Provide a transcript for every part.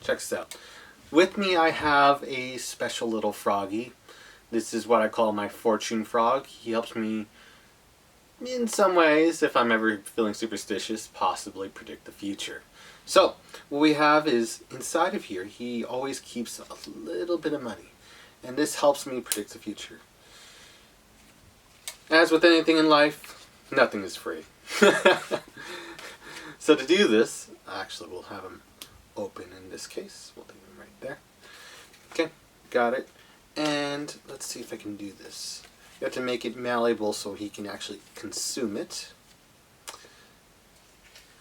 check this out. With me I have a special little froggy. This is what I call my fortune frog. He helps me in some ways, if I'm ever feeling superstitious, possibly predict the future. So, what we have is, inside of here, he always keeps a little bit of money. And this helps me predict the future. As with anything in life, nothing is free. So to do this, actually we'll have him open in this case. We'll leave him right there. Okay, got it. And let's see if I can do this. You have to make it malleable so he can actually consume it.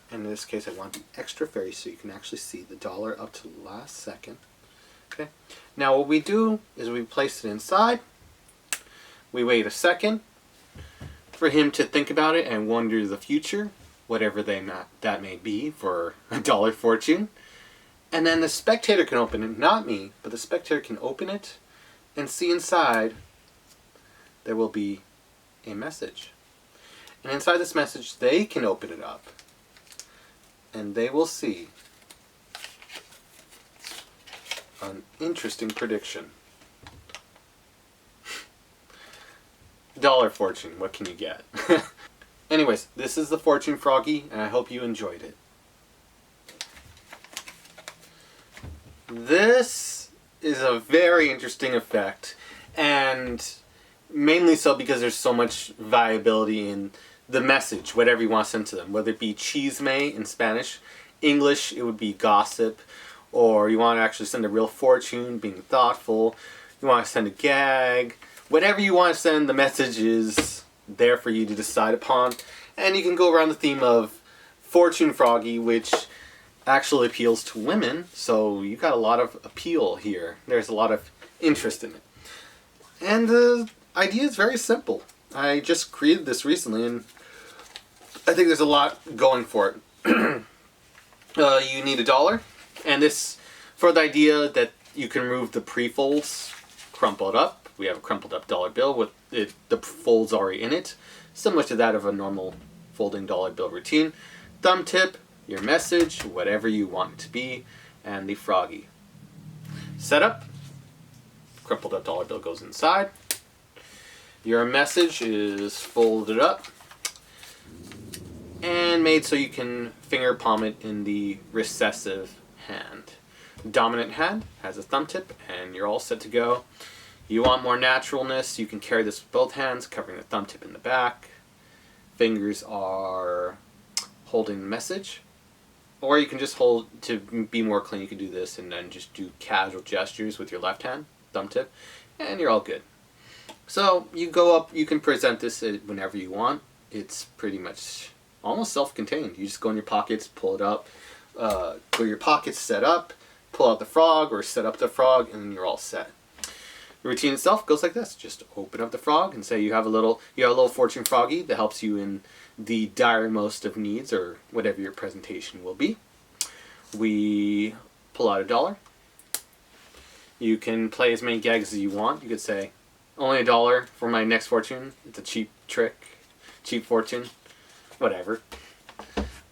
And in this case I want to be extra fairy so you can actually see the dollar up to the last second. Okay. Now what we do is we place it inside. We wait a second for him to think about it and wonder the future, whatever that may be for a dollar fortune. And then the spectator can open it, not me, but the spectator can open it and see inside there will be a message. And inside this message they can open it up and they will see an interesting prediction. Dollar fortune, what can you get? Anyways, this is the Fortune Froggy, and I hope you enjoyed it. This is a very interesting effect, and mainly so because there's so much viability in the message, whatever you want to send to them, whether it be chisme in Spanish, English it would be gossip, or you want to actually send a real fortune, being thoughtful, you want to send a gag, whatever you want to send, the message is there for you to decide upon. And you can go around the theme of Fortune Froggy, which actually appeals to women, so you got a lot of appeal here. There's a lot of interest in it. And the idea is very simple. I just created this recently, and I think there's a lot going for it. You need $1, and this, for the idea that you can remove the pre-folds, crumple it up. We have a crumpled up dollar bill with the folds already in it, similar to that of a normal folding dollar bill routine. Thumb tip, your message, whatever you want it to be, and the froggy. Setup, crumpled up dollar bill goes inside. Your message is folded up and made so you can finger palm it in the recessive hand. Dominant hand has a thumb tip and you're all set to go. You want more naturalness, you can carry this with both hands, covering the thumb tip in the back. Fingers are holding the message. Or you can just hold, to be more clean, you can do this and then just do casual gestures with your left hand, thumb tip, and you're all good. So you go up, you can present this whenever you want. It's pretty much almost self-contained. You just go in your pockets, pull it up, clear your pockets, set up, pull out the frog or set up the frog, and you're all set. The routine itself goes like this. Just open up the frog and say you have a little fortune froggy that helps you in the direst of needs or whatever your presentation will be. We pull out $1. You can play as many gags as you want. You could say, only $1 for my next fortune. It's a cheap trick, cheap fortune, whatever.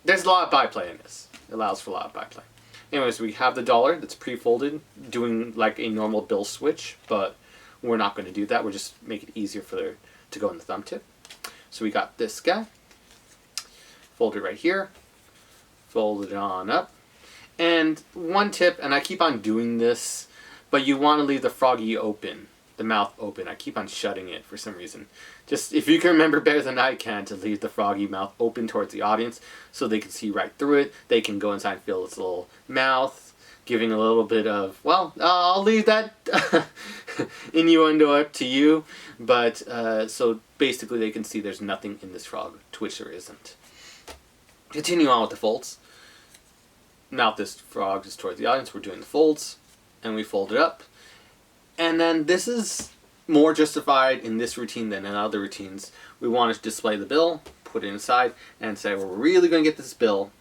There's a lot of byplay in this. It allows for a lot of byplay. Anyways, we have the $1 that's pre-folded, doing like a normal bill switch, but we're not going to do that. We're just make it easier for it to go in the thumb tip. So we got this guy, fold it right here, fold it on up. And one tip, and I keep on doing this, but you want to leave the froggy open, the mouth open. I keep on shutting it for some reason. Just, if you can remember better than I can, to leave the froggy mouth open towards the audience so they can see right through it. They can go inside and feel its little mouth, giving a little bit of, well, I'll leave that innuendo up to you. But, so basically they can see there's nothing in this frog, to which there isn't. Continue on with the folds. Mouth this frog is towards the audience. We're doing the folds, and we fold it up. And then this is more justified in this routine than in other routines. We want to display the bill, put it inside, and say we're really going to get this bill.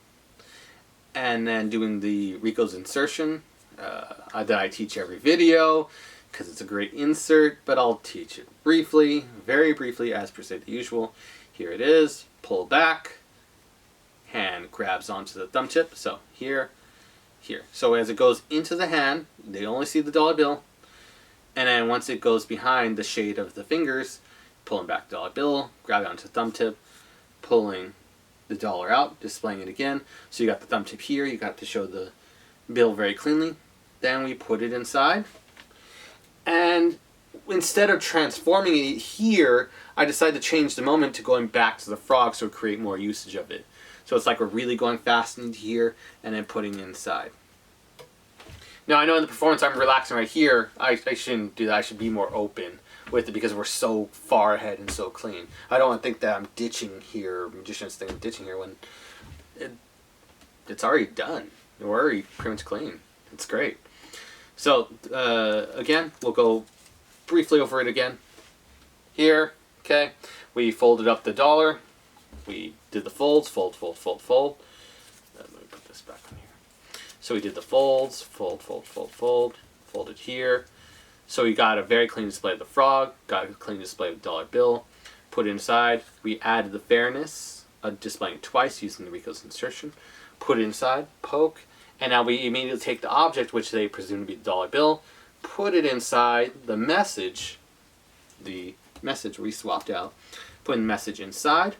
And then doing the Rico's insertion that I teach every video, because it's a great insert, but I'll teach it briefly, very briefly, as per se the usual. Here it is, pull back, hand grabs onto the thumb tip, so here, here. So as it goes into the hand, they only see the dollar bill. And then once it goes behind the shade of the fingers, pulling back the dollar bill, grab it onto the thumb tip, pulling the dollar out, displaying it again. So you got the thumb tip here, you got to show the bill very cleanly. Then we put it inside. And instead of transforming it here, I decided to change the moment to going back to the frog so create more usage of it. So it's like we're really going fast into here and then putting it inside. Now I know in the performance I'm relaxing right here. I shouldn't do that. I should be more open with it because we're so far ahead and so clean. I don't want to think that I'm ditching here, magicians think I'm ditching here when it's already done. We're already pretty much clean. It's great. So again, we'll go briefly over it again. Here, okay, we folded up the dollar. We did the folds, fold, fold, fold, fold. Let me put this back on here. So we did the folds, fold, fold, fold, fold, folded here. So we got a very clean display of the frog, got a clean display of the dollar bill, put it inside. We added the fairness, displaying twice using the Rico's insertion, put it inside, poke, and now we immediately take the object, which they presume to be the dollar bill, put it inside the message we swapped out, putting the message inside,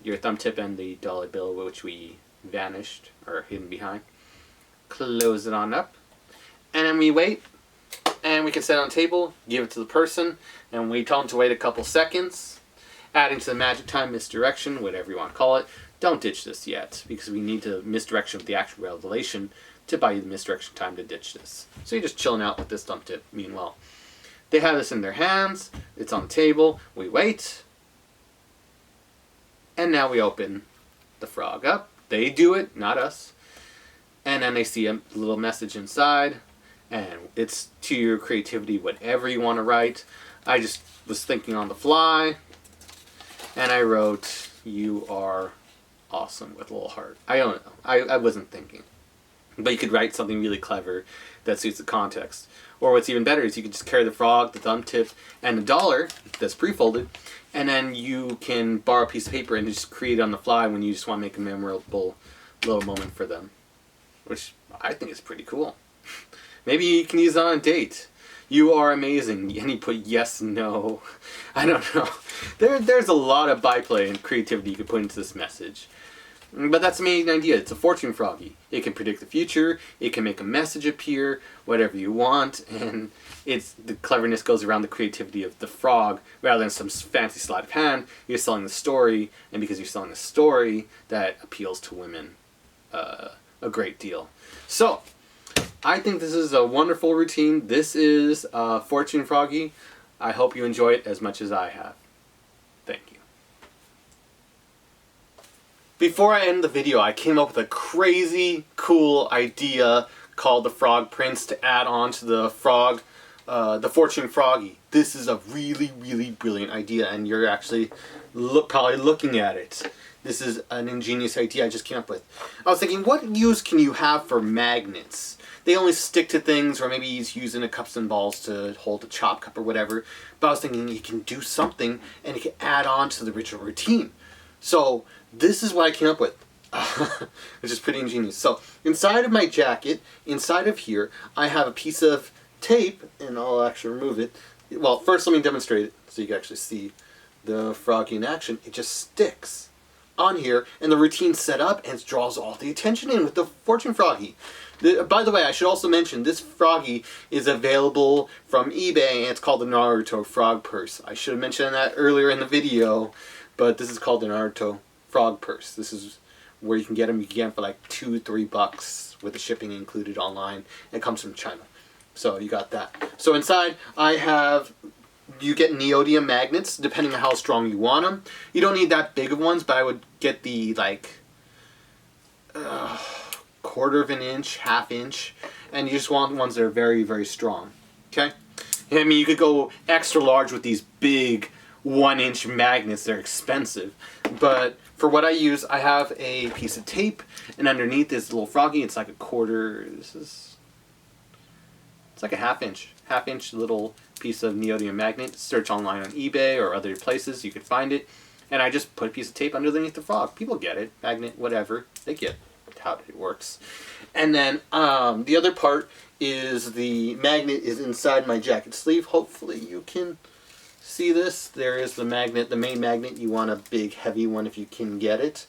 your thumb tip and the dollar bill, which we vanished or hidden behind. Close it on up, and then we wait, and we can set it on the table, give it to the person, and we tell them to wait a couple seconds, adding to the magic time, misdirection, whatever you want to call it. Don't ditch this yet, because we need to misdirection with the actual revelation to buy you the misdirection time to ditch this. So you're just chilling out with this thumb tip. Meanwhile, they have this in their hands, it's on the table, we wait, and now we open the frog up. They do it, not us. And then they see a little message inside, and it's to your creativity, whatever you want to write. I just was thinking on the fly, and I wrote, "You are awesome," with a little heart. I don't know. I wasn't thinking. But you could write something really clever that suits the context. Or what's even better is you could just carry the frog, the thumb tip, and the dollar that's pre-folded, and then you can borrow a piece of paper and just create on the fly when you just want to make a memorable little moment for them. Which I think is pretty cool. Maybe you can use it on a date. You are amazing. And you put yes, no. I don't know. There's a lot of byplay and creativity you could put into this message. But that's the main idea. It's a fortune froggy. It can predict the future. It can make a message appear, whatever you want. And the cleverness goes around the creativity of the frog rather than some fancy sleight of hand. You're selling the story, and because you're selling a story, that appeals to women a great deal. So, I think this is a wonderful routine. This is Fortune Froggy. I hope you enjoy it as much as I have. Thank you. Before I end the video, I came up with a crazy cool idea called the Frog Prince to add on to the frog, the Fortune Froggy. This is a really, really brilliant idea, and you're actually probably looking at it. This is an ingenious idea I just came up with. I was thinking, what use can you have for magnets? They only stick to things, or maybe he's using a cups and balls to hold a chop cup or whatever. But I was thinking he can do something, and he can add on to the ritual routine. So this is what I came up with, which is pretty ingenious. So inside of my jacket, inside of here, I have a piece of tape, and I'll actually remove it. Well, first let me demonstrate it so you can actually see the froggy in action. It just sticks on here, and the routine's set up, and it draws all the attention in with the Fortune Froggy. By the way, I should also mention, this froggy is available from eBay, and it's called the Naruto Frog Purse. I should have mentioned that earlier in the video, but this is called the Naruto Frog Purse. This is where you can get them. You can get them for like $2-3 with the shipping included online. It comes from China. So you got that. So inside I have, you get neodymium magnets depending on how strong you want them. You don't need that big of ones, but I would get the like 1/4 inch, 1/2 inch, and you just want ones that are very, very strong. Okay? I mean, you could go extra large with these big 1-inch magnets. They're expensive, but for what I use, I have a piece of tape, and underneath is a little froggy. It's like a 1/4. It's like a 1/2 inch little piece of neodymium magnet. Search online on eBay or other places, you could find it. And I just put a piece of tape underneath the frog. People get it. Magnet, whatever. They get it. how it works. And then the other part is the magnet is inside my jacket sleeve. Hopefully you can see this. There is the magnet, the main magnet. You want a big heavy one if you can get it.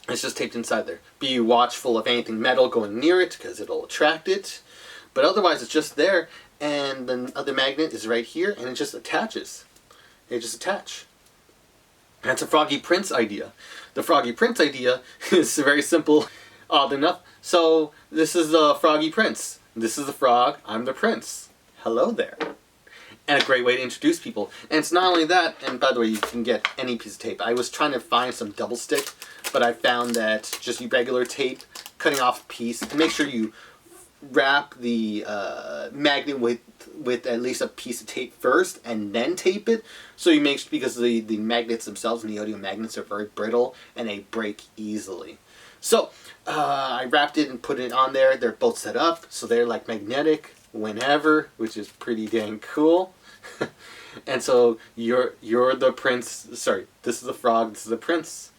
It's just taped inside there. Be watchful of anything metal going near it because it'll attract it. But otherwise it's just there, and the other magnet is right here, and it just attaches. They just attach. That's a Froggy Prince idea. The Froggy Prince idea is very simple, odd enough. So this is the Froggy Prince. This is the frog, I'm the prince. Hello there. And a great way to introduce people. And it's not only that, and by the way, you can get any piece of tape. I was trying to find some double stick, but I found that just regular tape, cutting off a piece, and make sure you wrap the magnet with at least a piece of tape first, and then tape it. So you make, because the magnets themselves, and the audio magnets, are very brittle, and they break easily. So I wrapped it and put it on there. They're both set up, so they're like magnetic whenever, which is pretty dang cool. And so you're the prince. Sorry, this is the frog. This is the prince.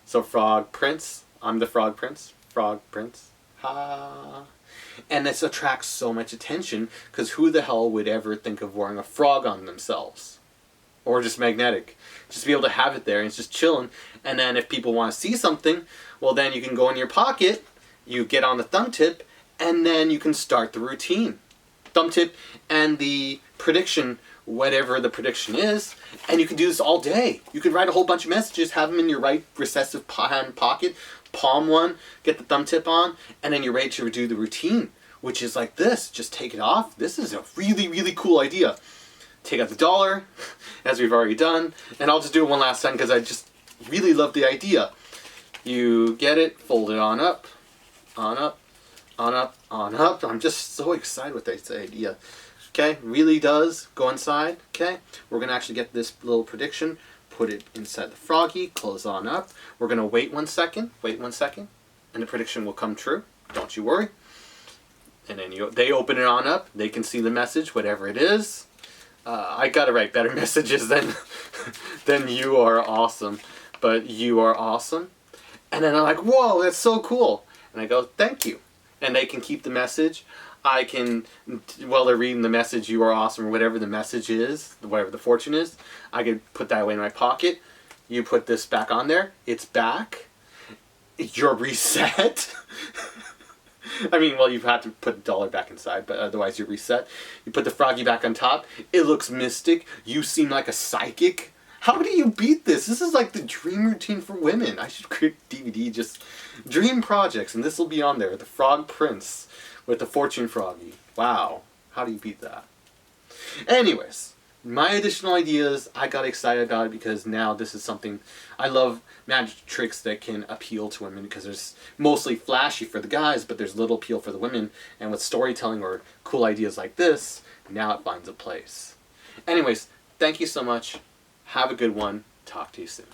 So frog prince. I'm the frog prince. Frog prince. Ha. And this attracts so much attention because who the hell would ever think of wearing a frog on themselves, or just magnetic? Just be able to have it there and it's just chilling. And then if people want to see something, well, then you can go in your pocket. You get on the thumb tip, and then you can start the routine. Thumb tip and the prediction, whatever the prediction is, and you can do this all day. You can write a whole bunch of messages, have them in your right recessive hand pocket, palm one, get the thumb tip on, and then you're ready to do the routine, which is like this. Just take it off. This is a really, really cool idea. Take out the dollar, as we've already done, and I'll just do it one last time because I just really love the idea. You get it, fold it on up, on up, on up, on up. I'm just so excited with this idea. Okay, really does go inside. Okay, we're gonna actually get this little prediction, put it inside the Froggy, close on up. We're gonna wait 1 second, and the prediction will come true. Don't you worry. And then they open it on up. They can see the message, whatever it is. I gotta write better messages than you are awesome, but you are awesome. And then I'm like, whoa, that's so cool. And I go, thank you. And they can keep the message. I can, while they're reading the message, you are awesome, or whatever the message is, whatever the fortune is, I could put that away in my pocket. You put this back on there. It's back. You're reset. I mean, well, you've had to put $1 back inside, but otherwise you're reset. You put the Froggy back on top. It looks mystic. You seem like a psychic. How do you beat this? This is like the dream routine for women. I should create a DVD, just dream projects, and this will be on there. The Frog Prince with the Fortune Froggy. Wow. How do you beat that? Anyways, my additional ideas, I got excited about it because now this is something, I love magic tricks that can appeal to women because there's mostly flashy for the guys, but there's little appeal for the women. And with storytelling or cool ideas like this, now it finds a place. Anyways, thank you so much. Have a good one. Talk to you soon.